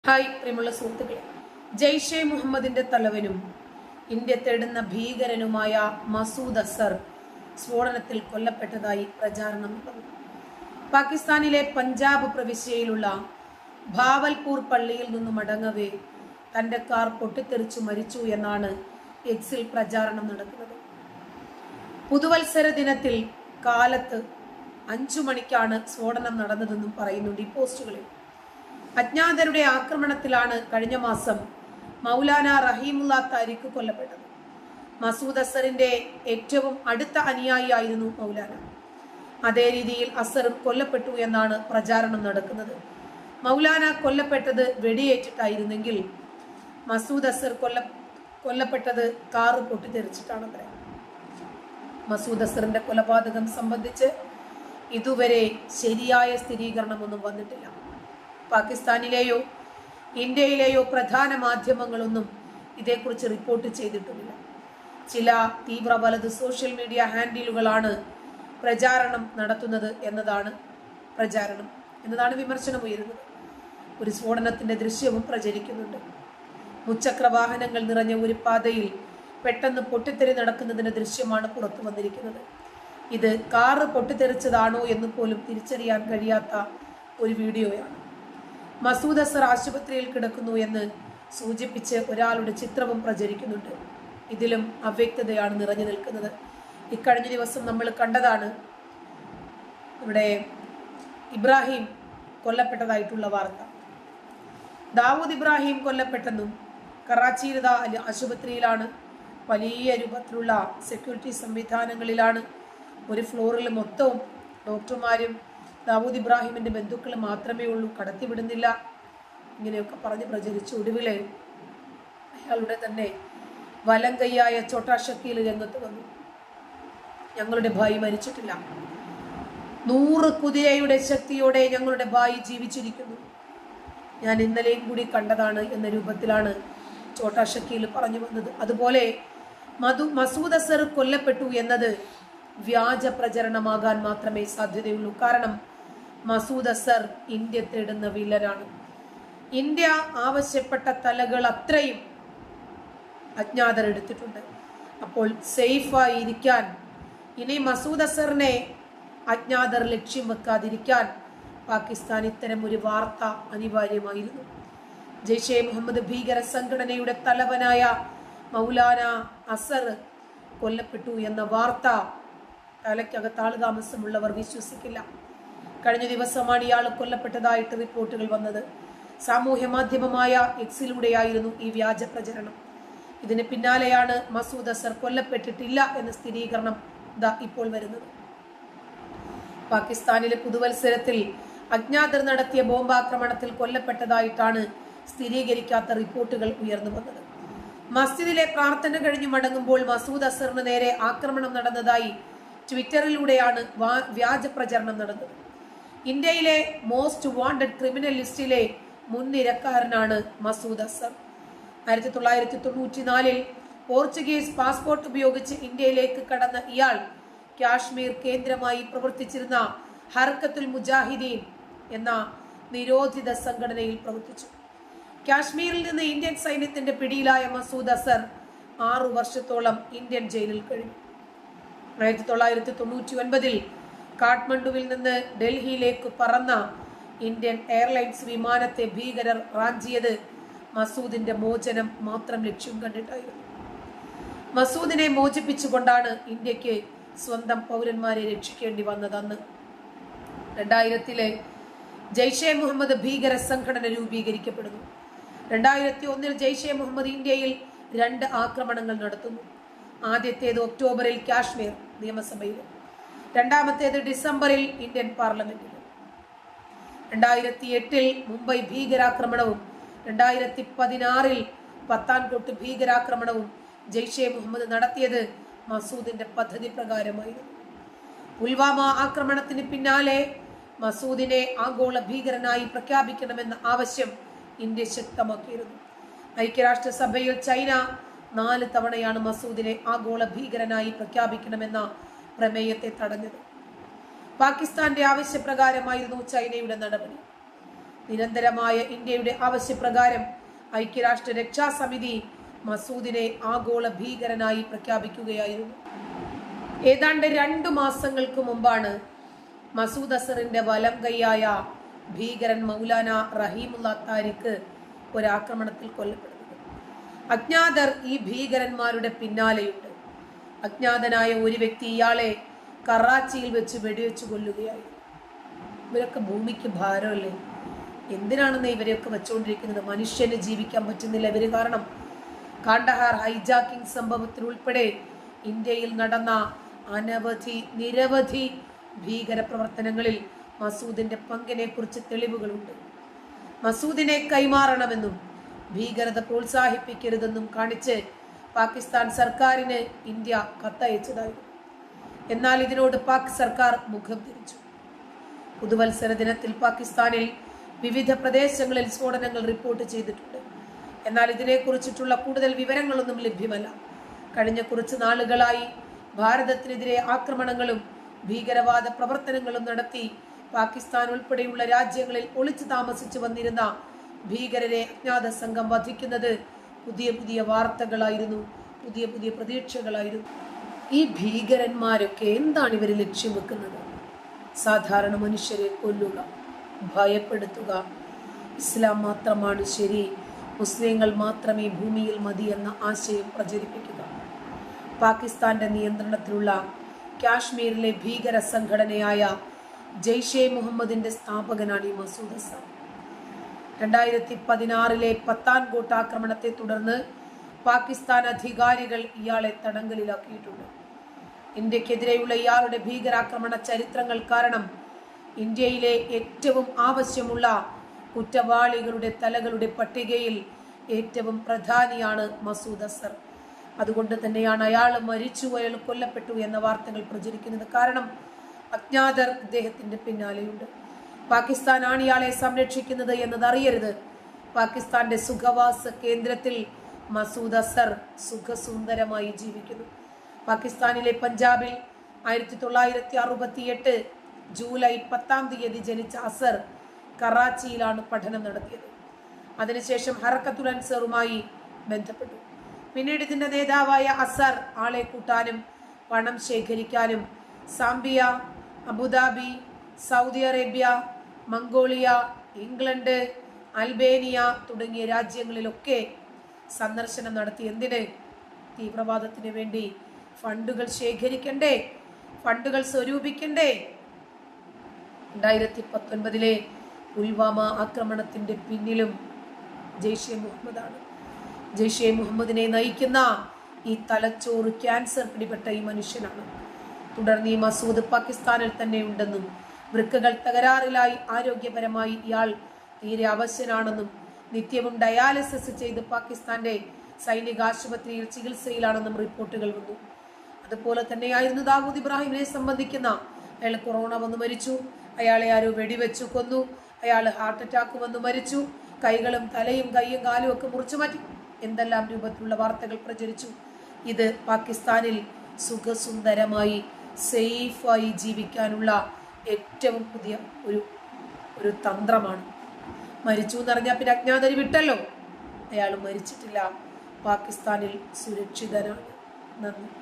Hi പ്രിയമുള്ള സുഹൃത്തുക്കളെ, ജയ്ഷെ മുഹമ്മദിന്റെ തലവനും ഇന്ത്യ തേടുന്ന ഭീകരനുമായ മസൂദ് അസർ സ്ഫോടനത്തിൽ കൊല്ലപ്പെട്ടതായി പ്രചാരണം നടന്നു. പാകിസ്ഥാനിലെ പഞ്ചാബ് പ്രവിശ്യയിലുള്ള ഭാവൽപൂർ പള്ളിയിൽ നിന്നും മടങ്ങവേ തന്റെ കാർ പൊട്ടിത്തെറിച്ചു മരിച്ചു എന്നാണ് എക്സിൽ പ്രചാരണം നടക്കുന്നത്. പുതുവത്സര ദിനത്തിൽ കാലത്ത് 5 മണിക്കാണ് സ്ഫോടനം നടന്നതെന്നും പറയുന്നുണ്ട് ഈ പോസ്റ്റുകളിൽ. അജ്ഞാതരുടെ ആക്രമണത്തിലാണ് കഴിഞ്ഞ മാസം മൗലാന റഹീമുള്ള താരിഖ് കൊല്ലപ്പെട്ടത്. മസൂദ് അസറിന്റെ ഏറ്റവും അടുത്ത അനുയായിയായിരുന്നു മൗലാന. അതേ രീതിയിൽ അസറും കൊല്ലപ്പെട്ടു എന്നാണ് പ്രചാരണം നടക്കുന്നത്. മൗലാന കൊല്ലപ്പെട്ടത് വെടിയേറ്റിട്ടായിരുന്നെങ്കിൽ മസൂദ് അസർ കൊല്ലപ്പെട്ടത് കാറ് പൊട്ടിത്തെറിച്ചിട്ടാണത്രേ. മസൂദ് അസറിന്റെ കൊലപാതകം സംബന്ധിച്ച് ഇതുവരെ ശരിയായ സ്ഥിരീകരണമൊന്നും വന്നിട്ടില്ല. പാകിസ്ഥാനിലെയോ ഇന്ത്യയിലെയോ പ്രധാന മാധ്യമങ്ങളൊന്നും ഇതേക്കുറിച്ച് റിപ്പോർട്ട് ചെയ്തിട്ടുമില്ല. ചില തീവ്ര വലത് സോഷ്യൽ മീഡിയ ഹാൻഡിലുകളാണ് പ്രചാരണം നടത്തുന്നത് എന്നതാണ് വിമർശനം ഉയരുന്നത്. ഒരു സ്ഫോടനത്തിന്റെ ദൃശ്യവും പ്രചരിക്കുന്നുണ്ട്. മുച്ചക്ര വാഹനങ്ങൾ നിറഞ്ഞ ഒരു പാതയിൽ പെട്ടെന്ന് പൊട്ടിത്തെറി നടക്കുന്നതിന്റെ ദൃശ്യമാണ് പുറത്തു വന്നിരിക്കുന്നത്. ഇത് കാറ് പൊട്ടിത്തെറിച്ചതാണോ എന്ന് പോലും തിരിച്ചറിയാൻ കഴിയാത്ത ഒരു വീഡിയോയാണ്. മസൂദ് അസർ ആശുപത്രിയിൽ കിടക്കുന്നു എന്ന് സൂചിപ്പിച്ച് ഒരാളുടെ ചിത്രവും പ്രചരിക്കുന്നുണ്ട്. ഇതിലും അവ്യക്തതയാണ് നിറഞ്ഞു നിൽക്കുന്നത്. ഇക്കഴിഞ്ഞ ദിവസം നമ്മൾ കണ്ടതാണ് ഇവിടെ ഇബ്രാഹിം കൊല്ലപ്പെട്ടതായിട്ടുള്ള വാർത്ത. ദാവൂദ് ഇബ്രാഹിം കൊല്ലപ്പെട്ടെന്നും കറാച്ചിയിൽ ആശുപത്രിയിലാണ്, വലിയ രൂപത്തിലുള്ള സെക്യൂരിറ്റി സംവിധാനങ്ങളിലാണ്, ഒരു ഫ്ലോറിൽ മൊത്തവും ഡോക്ടർമാരും ദാവൂദ് ഇബ്രാഹിമിന്റെ ബന്ധുക്കൾ മാത്രമേ ഉള്ളൂ, കടത്തിവിടുന്നില്ല, ഇങ്ങനെയൊക്കെ പറഞ്ഞ് പ്രചരിച്ചു. ഒടുവില് അയാളുടെ തന്നെ വലം കൈയായ ഛോട്ടാ ഷക്കീൽ രംഗത്ത് വന്നു. ഞങ്ങളുടെ ഭായി മരിച്ചിട്ടില്ല, 100 കുതിരയുടെ ശക്തിയോടെ ഞങ്ങളുടെ ഭായി ജീവിച്ചിരിക്കുന്നു, ഞാൻ ഇന്നലെയും കൂടി കണ്ടതാണ് എന്ന രൂപത്തിലാണ് ഛോട്ടാ ഷക്കീൽ പറഞ്ഞു വന്നത്. അതുപോലെ മസൂദ് അസർ കൊല്ലപ്പെട്ടു എന്നത് വ്യാജ പ്രചരണമാകാൻ മാത്രമേ സാധ്യതയുള്ളൂ. കാരണം മസൂദ് അസർ ഇന്ത്യ തേടുന്ന വില്ലനാണ്. ഇന്ത്യ ആവശ്യപ്പെട്ട തലകൾ അത്രയും അജ്ഞാതർ എടുത്തിട്ടുണ്ട്. അപ്പോൾ സേഫായി ഇരിക്കാൻ, ഇനി മസൂദ് അസറിനെ അജ്ഞാതർ ലക്ഷ്യം വെക്കാതിരിക്കാൻ പാകിസ്ഥാൻ ഇത്തരം ഒരു വാർത്ത അനിവാര്യമായിരുന്നു. ജയ്ഷെ മുഹമ്മദ് ഭീകര സംഘടനയുടെ തലവനായ മൗലാന അസർ കൊല്ലപ്പെട്ടു എന്ന വാർത്ത തലയ്ക്കകത്ത് ആളുതാമസമുള്ളവർ വിശ്വസിക്കില്ല. കഴിഞ്ഞ ദിവസമാണ് ഇയാൾ കൊല്ലപ്പെട്ടതായിട്ട് റിപ്പോർട്ടുകൾ വന്നത്. സാമൂഹ്യ മാധ്യമമായ എക്സിലൂടെയായിരുന്നു ഈ വ്യാജ പ്രചരണം. ഇതിന് പിന്നാലെയാണ് മസൂദ് അസർ കൊല്ലപ്പെട്ടിട്ടില്ല എന്ന സ്ഥിരീകരണം ഇപ്പോൾ വരുന്നത്. പാകിസ്ഥാനിലെ പുതുവത്സരത്തിൽ അജ്ഞാതർ നടത്തിയ ബോംബാക്രമണത്തിൽ കൊല്ലപ്പെട്ടതായിട്ടാണ് സ്ഥിരീകരിക്കാത്ത റിപ്പോർട്ടുകൾ ഉയർന്നു വന്നത്. മസ്ജിദിലെ പ്രാർത്ഥന കഴിഞ്ഞു മടങ്ങുമ്പോൾ മസൂദ് അസറിന് നേരെ ആക്രമണം നടന്നതായി ട്വിറ്ററിലൂടെയാണ് വ്യാജ പ്രചരണം നടന്നത്. ഇന്ത്യയിലെ മോസ്റ്റ് വാണ്ടഡ് ക്രിമിനൽ ലിസ്റ്റിലെ മുൻനിരക്കാരനാണ് മസൂദ് അസർ. 1994 പോർച്ചുഗീസ് പാസ്പോർട്ട് ഉപയോഗിച്ച് ഇന്ത്യയിലേക്ക് കടന്ന ഇയാൾ കാശ്മീർ കേന്ദ്രമായി പ്രവർത്തിച്ചിരുന്ന ഹർക്കത്തുൽ മുജാഹിദീൻ എന്ന നിരോധിത സംഘടനയിൽ പ്രവർത്തിച്ചു. കാശ്മീരിൽ നിന്ന് ഇന്ത്യൻ സൈന്യത്തിന്റെ പിടിയിലായ മസൂദ് അസർ 6 വർഷത്തോളം ഇന്ത്യൻ ജയിലിൽ കഴിഞ്ഞു. 1999 കാഠ്മണ്ഡുവിൽ നിന്ന് ഡൽഹിയിലേക്ക് പറന്ന ഇന്ത്യൻ എയർലൈൻസ് വിമാനത്തെ ഭീകരർ റാഞ്ചിയത് മസൂദിന്റെ മോചനം മാത്രം ലക്ഷ്യം കണ്ടിട്ടായിരുന്നു. മസൂദിനെ മോചിപ്പിച്ചുകൊണ്ടാണ് ഇന്ത്യക്ക് സ്വന്തം പൗരന്മാരെ രക്ഷിക്കേണ്ടി വന്നതെന്ന് 2000 ജയ്ഷെ മുഹമ്മദ് ഭീകര സംഘടന രൂപീകരിക്കപ്പെടുന്നു. 2001 ജയ്ഷെ മുഹമ്മദ് ഇന്ത്യയിൽ 2 ആക്രമണങ്ങൾ നടത്തുന്നു. ആദ്യത്തേത് ഒക്ടോബറിൽ കാശ്മീർ നിയമസഭയിലും, രണ്ടാമത്തേത് ഡിസംബറിൽ ഇന്ത്യൻ പാർലമെന്റിലും. 2008 മുംബൈ ഭീകരാക്രമണവും 2016 പത്താൻകോട്ട് ഭീകരാക്രമണവും ജയ്ഷെ മുഹമ്മദ് നടത്തിയത് മസൂദിന്റെ പദ്ധതി പ്രകാരമായിരുന്നു. പുൽവാമ ആക്രമണത്തിന് പിന്നാലെ മസൂദിനെ ആഗോള ഭീകരനായി പ്രഖ്യാപിക്കണമെന്ന ആവശ്യം ഇന്ത്യ ശക്തമാക്കിയിരുന്നു. ഐക്യരാഷ്ട്രസഭയിൽ ചൈന 4 തവണയാണ് മസൂദിനെ ആഗോള ഭീകരനായി പ്രഖ്യാപിക്കണമെന്ന പ്രമേയത്തെ തടഞ്ഞത്. പാകിസ്ഥാന്റെ ആവശ്യപ്രകാരമായിരുന്നു ചൈനയുടെ നടപടി. നിരന്തരമായ ഇന്ത്യയുടെ ആവശ്യപ്രകാരം ഐക്യരാഷ്ട്ര രക്ഷാസമിതി മസൂദിനെ ആഗോള ഭീകരനായി പ്രഖ്യാപിക്കുകയായിരുന്നു. ഏതാണ്ട് 2 മാസങ്ങൾക്ക് മുമ്പാണ് മസൂദ് അസറിന്റെ വലം കൈയായ ഭീകരൻ മൗലാന റഹീമുള്ള താരിഖ് ഒരാക്രമണത്തിൽ കൊല്ലപ്പെടുന്നത്. അജ്ഞാതർ ഈ ഭീകരന്മാരുടെ പിന്നാലെയുണ്ട്. അജ്ഞാതനായ ഒരു വ്യക്തി ഇയാളെ കറാച്ചിയിൽ വെച്ച് വെടിവെച്ച് കൊല്ലുകയായിരുന്നു. ഇവരൊക്കെ ഭൂമിക്ക് ഭാരമല്ലേ? എന്തിനാണെന്ന് ഇവരെയൊക്കെ വെച്ചുകൊണ്ടിരിക്കുന്നത്? മനുഷ്യന് ജീവിക്കാൻ പറ്റുന്നില്ല ഇവര് കാരണം. കാണ്ഡഹാർ ഹൈജാക്കിംഗ് സംഭവത്തിൽ ഉൾപ്പെടെ ഇന്ത്യയിൽ നടന്ന നിരവധി ഭീകര പ്രവർത്തനങ്ങളിൽ മസൂദിന്റെ പങ്കിനെ കുറിച്ച് തെളിവുകളുണ്ട്. മസൂദിനെ കൈമാറണമെന്നും ഭീകരത പ്രോത്സാഹിപ്പിക്കരുതെന്നും കാണിച്ച് പാകിസ്ഥാൻ സർക്കാരിന് ഇന്ത്യ കത്തയച്ചതായിരുന്നു. എന്നാൽ ഇതിനോട് പാക് സർക്കാർ മുഖം തിരിച്ചു. പുതുവത്സര ദിനത്തിൽ പാകിസ്ഥാനിൽ വിവിധ പ്രദേശങ്ങളിൽ സ്ഫോടനങ്ങൾ റിപ്പോർട്ട് ചെയ്തിട്ടുണ്ട്. എന്നാൽ ഇതിനെക്കുറിച്ചിട്ടുള്ള കൂടുതൽ വിവരങ്ങളൊന്നും ലഭ്യമല്ല. കഴിഞ്ഞ കുറച്ച് നാളുകളായി ഭാരതത്തിനെതിരെ ആക്രമണങ്ങളും ഭീകരവാദ പ്രവർത്തനങ്ങളും നടത്തി പാകിസ്ഥാൻ ഉൾപ്പെടെയുള്ള രാജ്യങ്ങളിൽ ഒളിച്ചു താമസിച്ചു വന്നിരുന്ന ഭീകരരെ അജ്ഞാത സംഘം വധിക്കുന്നത് പുതിയ വാർത്തകളായിരുന്നു, പുതിയ പ്രതീക്ഷകളായിരുന്നു. ഈ ഭീകരന്മാരൊക്കെ എന്താണ് ഇവർ ലക്ഷ്യം വെക്കുന്നത്? സാധാരണ മനുഷ്യരെ കൊല്ലുക, ഭയപ്പെടുത്തുക, ഇസ്ലാം മാത്രമാണ് ശരി, മുസ്ലിങ്ങൾ മാത്രമേ ഭൂമിയിൽ മതി എന്ന ആശയം പ്രചരിപ്പിക്കുക. പാകിസ്ഥാന്റെ നിയന്ത്രണത്തിലുള്ള കാശ്മീരിലെ ഭീകര സംഘടനയായ ജെയ്ഷെ മുഹമ്മദിന്റെ സ്ഥാപകനാണ് ഈ മസൂദ് അസർ. 2016 പത്താൻകോട്ട് ആക്രമണത്തെ തുടർന്ന് പാകിസ്ഥാൻ അധികാരികൾ ഇയാളെ തടങ്കലിലാക്കിയിട്ടുണ്ട്. ഇന്ത്യക്കെതിരെയുള്ള ഇയാളുടെ ഭീകരാക്രമണ ചരിത്രങ്ങൾ കാരണം ഇന്ത്യയിലെ ഏറ്റവും ആവശ്യമുള്ള കുറ്റവാളികളുടെ തലകളുടെ പട്ടികയിൽ ഏറ്റവും പ്രധാനിയാണ് മസൂദ് അസർ. അതുകൊണ്ട് തന്നെയാണ് അയാൾ മരിച്ചു, അയാൾ കൊല്ലപ്പെട്ടു എന്ന വാർത്തകൾ പ്രചരിക്കുന്നത്. കാരണം അജ്ഞാതർ ഇദ്ദേഹത്തിന്റെ പിന്നാലെയുണ്ട്. പാകിസ്ഥാനാണ് ഇയാളെ സംരക്ഷിക്കുന്നത് എന്നത് അറിയരുത്. പാകിസ്ഥാന്റെ സുഖവാസ കേന്ദ്രത്തിൽ മസൂദ് അസർ സുഖസുന്ദരമായി ജീവിക്കുന്നു. പാകിസ്ഥാനിലെ പഞ്ചാബിൽ 1968 ജൂലൈ 10 ജനിച്ച അസർ കറാച്ചിയിലാണ് പഠനം നടത്തിയത്. അതിനുശേഷം ഹറക്കത്തുൽ അൻസറുമായി ബന്ധപ്പെട്ടു. പിന്നീട് ഇതിന്റെ നേതാവായ അസർ ആളെ കൂട്ടാനും പണം ശേഖരിക്കാനും Zambia, Abu Dhabi, Saudi Arabia, Mongolia, England, Albania തുടങ്ങിയ രാജ്യങ്ങളിലൊക്കെ സന്ദർശനം നടത്തി. എന്തിന്? തീവ്രവാദത്തിന് വേണ്ടി ഫണ്ടുകൾ ശേഖരിക്കണ്ടേ, ഫണ്ടുകൾ സ്വരൂപിക്കണ്ടേ. 2019 പുൽവാമ ആക്രമണത്തിന്റെ പിന്നിലും ജെയ്ഷെ മുഹമ്മദാണ്. ജെയ്ഷെ മുഹമ്മദിനെ നയിക്കുന്ന ഈ തലച്ചോറ് ക്യാൻസർ പിടിപെട്ട ഈ മനുഷ്യനാണ്. തുടർന്ന് ഈ മസൂദ് പാകിസ്ഥാനിൽ തന്നെ ഉണ്ടെന്നും വൃക്കകൾ തകരാറിലായി ആരോഗ്യപരമായി ഇയാൾ തീരെ അവശനാണെന്നും നിത്യവും ഡയാലിസിസ് ചെയ്ത് പാകിസ്ഥാന്റെ സൈനിക ആശുപത്രിയിൽ ചികിത്സയിലാണെന്നും റിപ്പോർട്ടുകൾ വന്നു. അതുപോലെ തന്നെയായിരുന്നു ദാവൂദ് ഇബ്രാഹിമിനെ സംബന്ധിക്കുന്ന. അയാൾ കൊറോണ വന്ന് മരിച്ചു, അയാളെ ആരോ വെടിവെച്ചു കൊന്നു, അയാൾ ഹാർട്ട് അറ്റാക്ക് വന്ന് മരിച്ചു, കൈകളും തലയും കൈയും കാലും ഒക്കെ മുറിച്ചു മാറ്റി, എന്തെല്ലാം രൂപത്തിലുള്ള വാർത്തകൾ പ്രചരിച്ചു. ഇത് പാകിസ്ഥാനിൽ സുഖസുന്ദരമായി സേഫായി ജീവിക്കാനുള്ള ഏറ്റവും പുതിയ ഒരു തന്ത്രമാണ്. മരിച്ചു എന്നറിഞ്ഞാൽ പിന്നെ അജ്ഞാതരി വിട്ടല്ലോ. അയാൾ മരിച്ചിട്ടില്ല, പാകിസ്ഥാനിൽ സുരക്ഷിതനാണ്. നന്ദി.